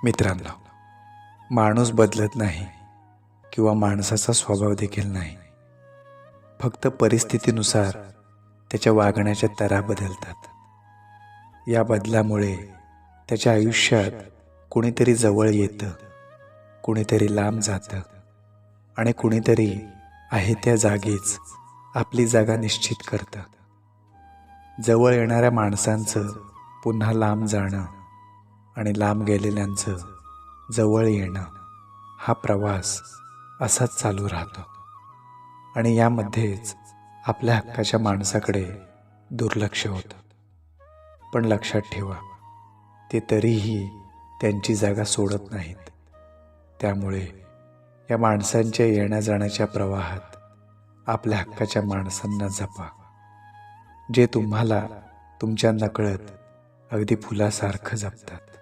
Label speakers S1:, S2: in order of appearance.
S1: मित्रांनो, माणूस बदलत नाही किंवा माणसाचा स्वभाव देखील नाही. फक्त परिस्थितीनुसार त्याच्या वागण्याच्या तरा बदलतात. या बदलामुळे त्याच्या आयुष्यात कुणीतरी जवळ येतं, कुणीतरी लांब जातं आणि कुणीतरी आहे त्या जागीच आपली जागा निश्चित करतं. जवळ येणाऱ्या माणसांचं पुन्हा लांब जाणं आणि लांब गेलेल्यांचं जवळ येणं, हा प्रवास असाच चालू राहतो. आणि यामध्येच आपल्या हक्काच्या माणसाकडे दुर्लक्ष होतं. पण लक्षात ठेवा, ते तरीही त्यांची जागा सोडत नाहीत. त्यामुळे या माणसांच्या येण्या जाण्याच्या प्रवाहात आपल्या हक्काच्या माणसांना जपा, जे तुम्हाला तुमच्या नकळत अगदी फुलासारखं जपतात.